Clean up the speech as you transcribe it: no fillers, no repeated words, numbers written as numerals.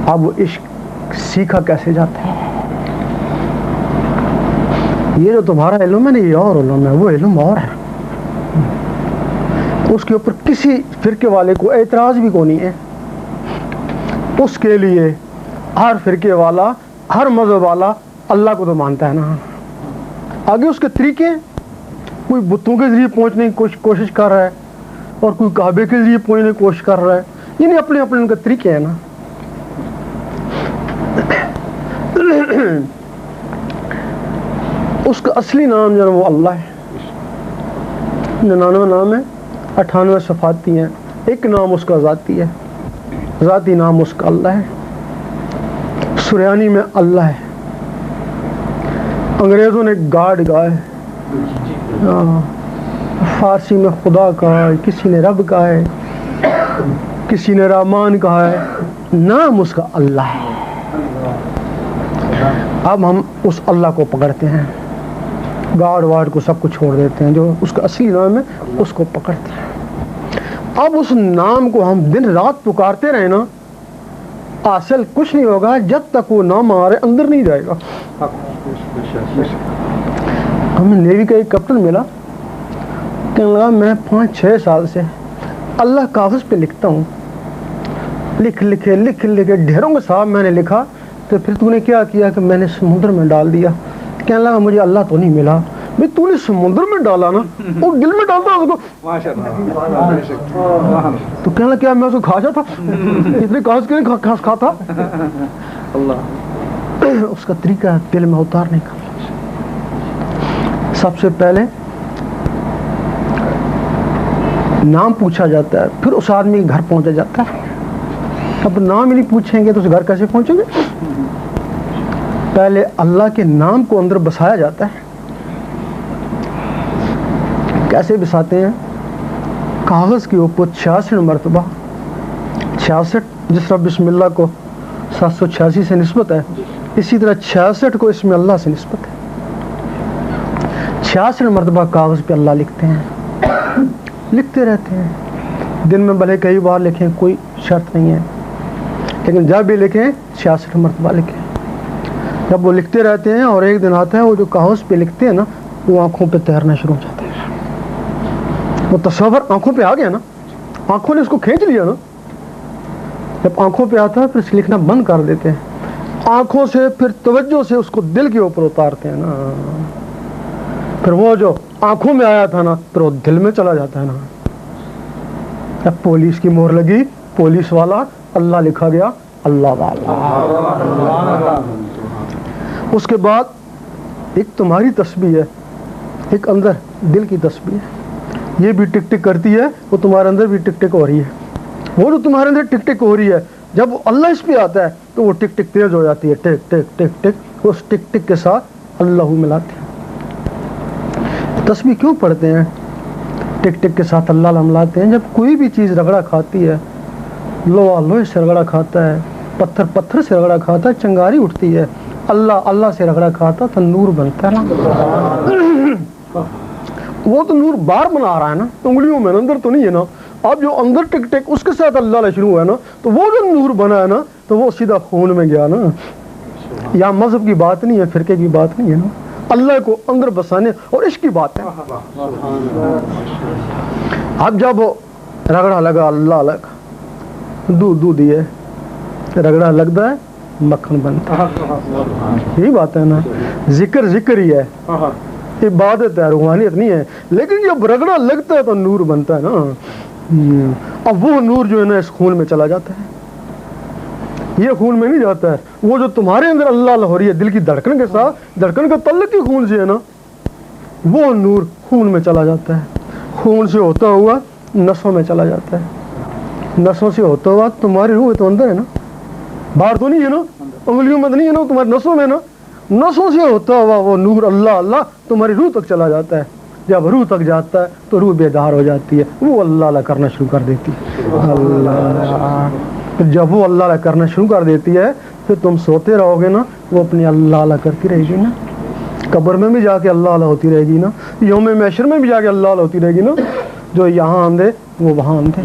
اب وہ عشق سیکھا کیسے جاتا ہے؟ یہ جو تمہارا علم ہے نا، یہ اور علم ہے، وہ علم اور ہے، اس کے اوپر کسی فرقے والے کو اعتراض بھی کو نہیں ہے۔ اس کے لیے ہر فرقے والا، ہر مذہب والا اللہ کو تو مانتا ہے نا، آگے اس کے طریقے، کوئی بتوں کے ذریعے پہنچنے کی کوشش کر رہا ہے اور کوئی کعبے کے ذریعے پہنچنے کی کوشش کر رہا ہے، یعنی اپنے اپنے ان کے طریقے ہیں نا۔ اس کا اصلی نام جو ہے وہ اللہ ہے، 99 نام ہے، 98 صفاتی ہیں، ایک نام اس کا ذاتی ہے، ذاتی نام اس کا اللہ ہے، سریانی میں اللہ ہے، انگریزوں نے گاڈ کہا ہے، فارسی میں خدا کہا ہے، کسی نے رب کہا ہے، کسی نے رحمان کہا ہے، نام اس کا اللہ ہے۔ اب ہم اس اللہ کو پکڑتے ہیں، گاڈ واڈ کو سب کو چھوڑ دیتے ہیں، جو اس کا اصلی نام ہے اس کو پکڑتے ہیں۔ اب اس نام کو ہم دن رات پکارتے رہے نا، حاصل کچھ نہیں ہوگا جب تک وہ نام ہمارے اندر نہیں جائے گا۔ ہمیں نیوی کا ایک کیپٹن ملا، کہنے لگا میں 5-6 سال سے اللہ کاغذ پہ لکھتا ہوں، لکھ لکھے ڈھیروں کے ساتھ میں نے لکھا، تو پھر تو نے کیا کیا کہ میں نے سمندر میں ڈال دیا۔ کہنے لگا مجھے اللہ تو نہیں ملا۔ بھائی تو نے سمندر میں ڈالا نا، وہ دل میں ڈالتا اس کو، تو کہنے لگا کیا میں اس کو کھا جاتا؟ اتنے کاغذ کے نہیں کھاتا؟ اس کا طریقہ ہے دل میں اتارنے کا۔ سب سے پہلے نام پوچھا جاتا ہے، پھر اس آدمی کے گھر پہنچا جاتا ہے۔ اب نام ہی نہیں پوچھیں گے تو اس گھر کیسے پہنچیں گے؟ پہلے اللہ کے نام کو اندر بسایا جاتا ہے۔ کیسے بساتے ہیں؟ کاغذ کے اوپر 66 مرتبہ، 66 جس طرح بسم اللہ کو 786 سے نسبت ہے، اسی طرح 66 کو اس میں اللہ سے نسبت ہے۔ 66 مرتبہ کاغذ پہ اللہ لکھتے ہیں، لکھتے رہتے ہیں، دن میں بھلے کئی بار لکھیں، کوئی شرط نہیں ہے، لیکن جب بھی لکھیں 66 مرتبہ لکھیں۔ جب وہ لکھتے رہتے ہیں اور ایک دن آتا ہے وہ جو کاغذ پہ لکھتے ہیں نا، وہ آنکھوں پہ تیرنا شروع ہو جاتا ہے۔ وہ تصور آنکھوں پہ آ گیا نا، آنکھوں نے اس کو کھینچ لیا نا، جب آنکھوں پہ آتا ہے پھر لکھنا بند کر دیتے ہیں، آنکھوں سے پھر توجہ سے اس کو دل کے اوپر اتارتے ہیں نا، پھر وہ جو آنکھوں میں آیا تھا نا پھر وہ دل میں چلا جاتا ہے نا۔ جب پولیس کی مہر لگی، پولیس والا، اللہ لکھا گیا، اللہ والا۔ اس کے بعد ایک تمہاری تسبیح ہے، ایک اندر دل کی تسبیح ہے، یہ بھی ٹک ٹک کرتی ہے، وہ تمہارے اندر بھی ٹک ٹک ہو رہی ہے۔ وہ جو تمہارے اندر ٹک ٹک ہو رہی ہے، جب وہ اللہ اس پہ آتا ہے تو وہ ٹک ٹک تیز ہو جاتی ہے، ٹک ٹک ٹک ٹک، اس ٹک ٹک کے ساتھ اللہ ملاتے ہیں۔ تسبیح کیوں پڑھتے ہیں؟ ٹک ٹک کے ساتھ اللہ ملاتے ہیں۔ جب کوئی بھی چیز رگڑا کھاتی ہے، لوہا لوہے سے رگڑا کھاتا ہے، پتھر پتھر سے رگڑا کھاتا ہے، چنگاری اٹھتی ہے، اللہ اللہ سے رگڑا کھاتا تو نور بنتا ہے نا۔ وہ تو نور باہر بنا رہا ہے نا، انگلیوں میں، اندر تو نہیں ہے نا۔ اب جو اندر ٹک ٹک اس کے ساتھ اللہ شروع ہوا ہے نا، تو وہ جو نور بنا ہے نا تو وہ سیدھا خون میں گیا نا۔ یہاں مذہب کی بات نہیں ہے، فرقے کی بات نہیں ہے نا، اللہ کو اندر بسانے اور عشق کی بات ہے۔ اب جب رگڑا لگا، اللہ لگا، دودھ ہے، رگڑا لگتا ہے مکھن بنتا ہے، یہی بات ہے نا۔ ذکر ہی ہے، عبادت ہے، روحانیت نہیں ہے، لیکن جب رگڑا لگتا ہے تو نور بنتا ہے نا۔ اب وہ نور جو ہے نا اس خون میں چلا جاتا ہے، یہ خون میں نہیں جاتا ہے، وہ جو تمہارے اندر اللہ ہو رہی ہے دل کی دھڑکن کے ساتھ، دھڑکن کا تعلق ہی خون سے ہے نا، وہ نور خون میں چلا جاتا ہے، خون سے ہوتا ہوا نسوں میں چلا جاتا ہے، نسوں سے ہوتا ہوا تمہاری روح تو اندر ہے نا، باہر تو نہیں ہے نا، انگلیوں میں تو نہیں ہے نا، تمہاری نسوں میں نا، نسوں سے ہوتا ہوا وہ نور اللہ اللہ تمہاری روح تک چلا جاتا ہے۔ جب روح تک جاتا ہے تو روح بیدار ہو جاتی ہے، وہ اللہ اللہ کرنا شروع کر دیتی ہے۔ اللہ جب وہ اللہ اللہ کرنا شروع کر دیتی ہے پھر تم سوتے رہو گے نا، وہ اپنی اللہ اللہ کرتی رہے گی نا، قبر میں بھی جا کے اللہ اللہ ہوتی رہے گی نا، یوم محشر میں بھی جا کے اللہ اللہ ہوتی رہے گی نا. جو یہاں اندھے وہ وہاں اندھے.